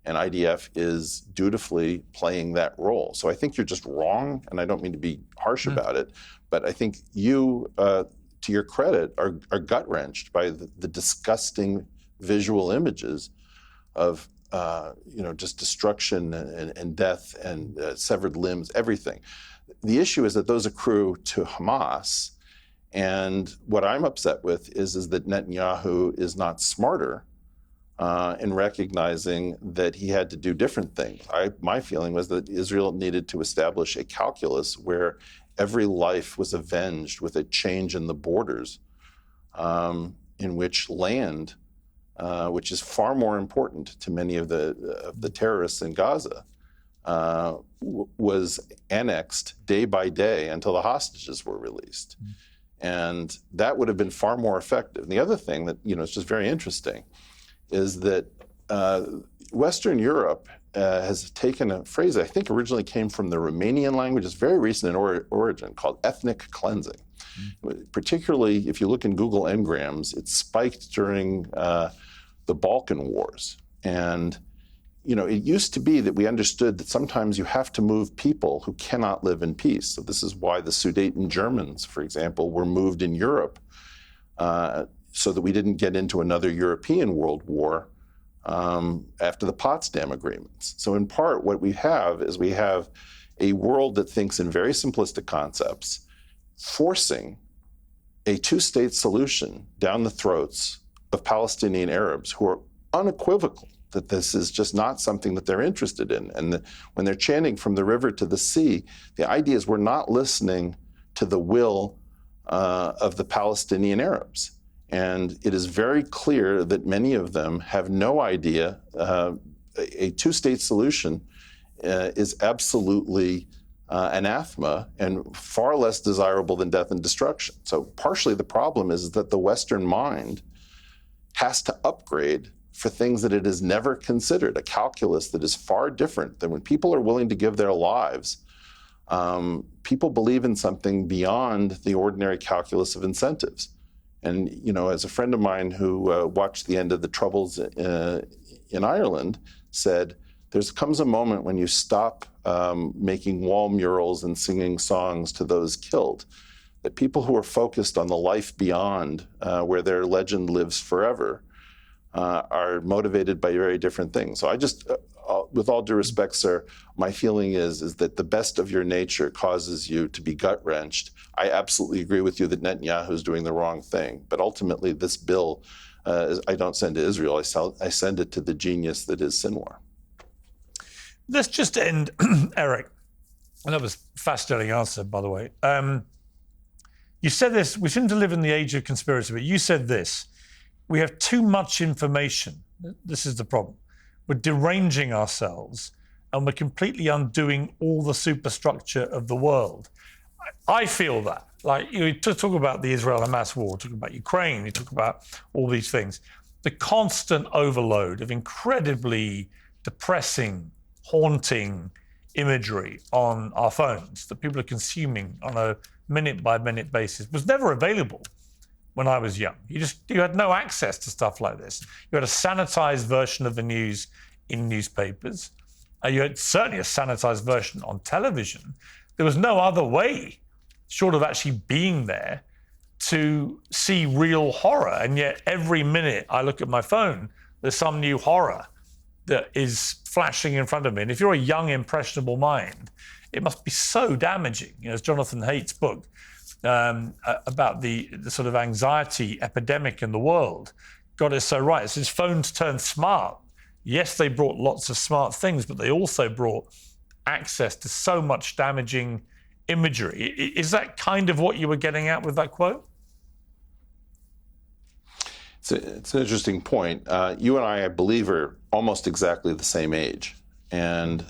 And IDF is dutifully playing that role. So I think you're just wrong, and I don't mean to be harsh about it, but I think you, to your credit, are gut-wrenched by the disgusting visual images of just destruction and death and severed limbs, everything. The issue is that those accrue to Hamas, and what I'm upset with is that Netanyahu is not smarter in recognizing that he had to do different things. My feeling was that Israel needed to establish a calculus where every life was avenged with a change in the borders, in which land, which is far more important to many of the terrorists in Gaza, was annexed day by day until the hostages were released. And that would have been far more effective. And the other thing that is just very interesting is that Western Europe has taken a phrase that I think originally came from the Romanian language. It's very recent in origin, called ethnic cleansing. Particularly if you look in Google Ngrams, it spiked during the Balkan Wars. And it used to be that we understood that sometimes you have to move people who cannot live in peace. So this is why the Sudeten Germans, for example, were moved in Europe, so that we didn't get into another European World War after the Potsdam Agreements. So in part, what we have is a world that thinks in very simplistic concepts, forcing a two-state solution down the throats of Palestinian Arabs who are unequivocal that this is just not something that they're interested in. And when they're chanting from the river to the sea, the idea is we're not listening to the will of the Palestinian Arabs. And it is very clear that many of them have no idea a two-state solution is absolutely anathema and far less desirable than death and destruction. So partially the problem is that the Western mind has to upgrade for things that it has never considered, a calculus that is far different than when people are willing to give their lives. People believe in something beyond the ordinary calculus of incentives. And, as a friend of mine who watched the end of the Troubles in Ireland said, there comes a moment when you stop making wall murals and singing songs to those killed, that people who are focused on the life beyond, where their legend lives forever, are motivated by very different things. So I just, with all due respect, sir, my feeling is that the best of your nature causes you to be gut-wrenched. I absolutely agree with you that Netanyahu is doing the wrong thing. But ultimately, this bill, I don't send to Israel. I send it to the genius that is Sinwar. Let's just end, Eric. And that was a fascinating answer, by the way. You said this, we seem to live in the age of conspiracy, but you said this: we have too much information. This is the problem. We're deranging ourselves and we're completely undoing all the superstructure of the world. I feel that. Like, you talk about the Israel-Hamas war, talk about Ukraine, you talk about all these things. The constant overload of incredibly depressing, haunting imagery on our phones that people are consuming on a minute-by-minute basis was never available when I was young. You had no access to stuff like this. You had a sanitized version of the news in newspapers. You had certainly a sanitized version on television. There was no other way, short of actually being there, to see real horror. And yet every minute I look at my phone, there's some new horror that is flashing in front of me. And if you're a young, impressionable mind, it must be so damaging. As Jonathan Haidt's book about the sort of anxiety epidemic in the world got it so right. It's his phones turned smart. Yes, they brought lots of smart things, but they also brought access to so much damaging imagery. Is that kind of what you were getting at with that quote? It's an interesting point. You and I believe, are almost exactly the same age. And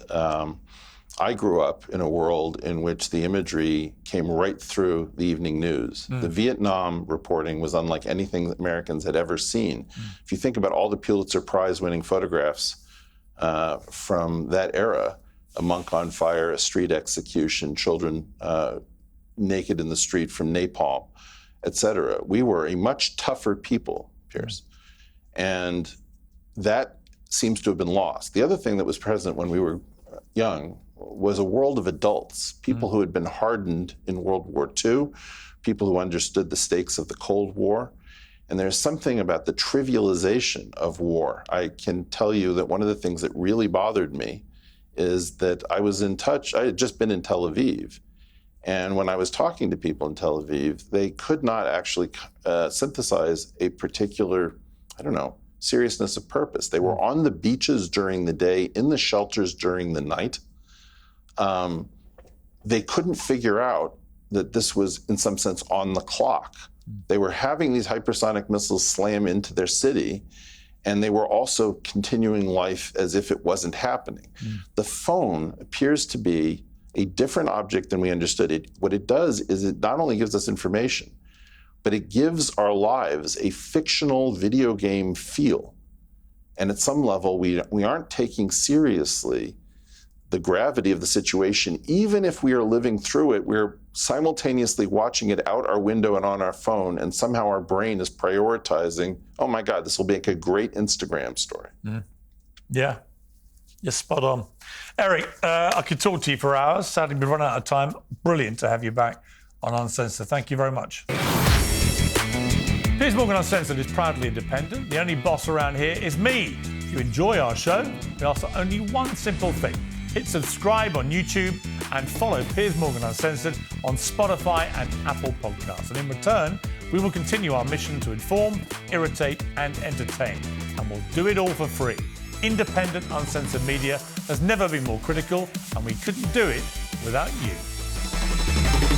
I grew up in a world in which the imagery came right through the evening news. The Vietnam reporting was unlike anything that Americans had ever seen. If you think about all the Pulitzer Prize-winning photographs from that era, a monk on fire, a street execution, children naked in the street from napalm, etc., we were a much tougher people, Piers. And that seems to have been lost. The other thing that was present when we were young was a world of adults, people who had been hardened in World War II, people who understood the stakes of the Cold War. And there's something about the trivialization of war. I can tell you that one of the things that really bothered me is that I was in touch, I had just been in Tel Aviv. And when I was talking to people in Tel Aviv, they could not actually synthesize a particular, seriousness of purpose. They were on the beaches during the day, in the shelters during the night. They couldn't figure out that this was, in some sense, on the clock. They were having these hypersonic missiles slam into their city, and they were also continuing life as if it wasn't happening. The phone appears to be a different object than we understood it. What it does is it not only gives us information, but it gives our lives a fictional video game feel. And at some level, we aren't taking seriously the gravity of the situation. Even if we are living through it, we're simultaneously watching it out our window and on our phone, and somehow our brain is prioritizing, oh my God, this will make a great Instagram story. Yeah, you're spot on. Eric, I could talk to you for hours. Sadly, we've run out of time. Brilliant to have you back on Uncensored. Thank you very much. Piers Morgan Uncensored is proudly independent. The only boss around here is me. If you enjoy our show, we ask for only one simple thing. Hit subscribe on YouTube and follow Piers Morgan Uncensored on Spotify and Apple Podcasts. And in return, we will continue our mission to inform, irritate and entertain. And we'll do it all for free. Independent, uncensored media has never been more critical, and we couldn't do it without you.